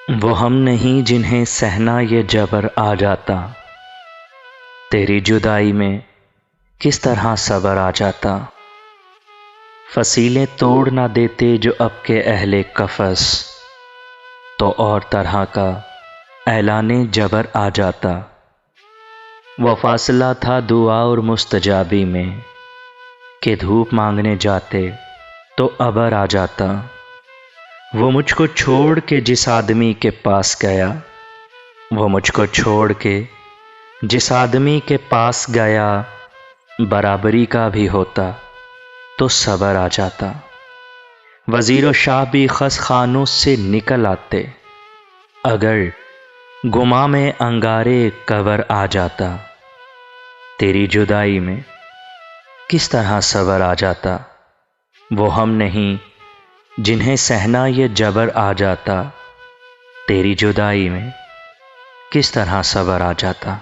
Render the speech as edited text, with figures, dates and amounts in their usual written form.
وہ ہم نہیں جنہیں سہنا یہ جبر آ جاتا، تیری جدائی میں کس طرح صبر آ جاتا۔ فصیلیں توڑ نہ دیتے جو اب کے اہل قفس، تو اور طرح کا اعلان جبر آ جاتا۔ وہ فاصلہ تھا دعا اور مستجابی میں کہ دھوپ مانگنے جاتے تو ابر آ جاتا۔ وہ مجھ کو چھوڑ کے جس آدمی کے پاس گیا، وہ مجھ کو چھوڑ کے جس آدمی کے پاس گیا، برابری کا بھی ہوتا تو صبر آ جاتا۔ وزیر و شاہ بھی خس خانوں سے نکل آتے، اگر گماں میں انگارے قبر آ جاتا۔ تیری جدائی میں کس طرح صبر آ جاتا۔ وہ ہم نہیں جنہیں سہنا یہ جبر آ جاتا، تیری جدائی میں کس طرح صبر آ جاتا۔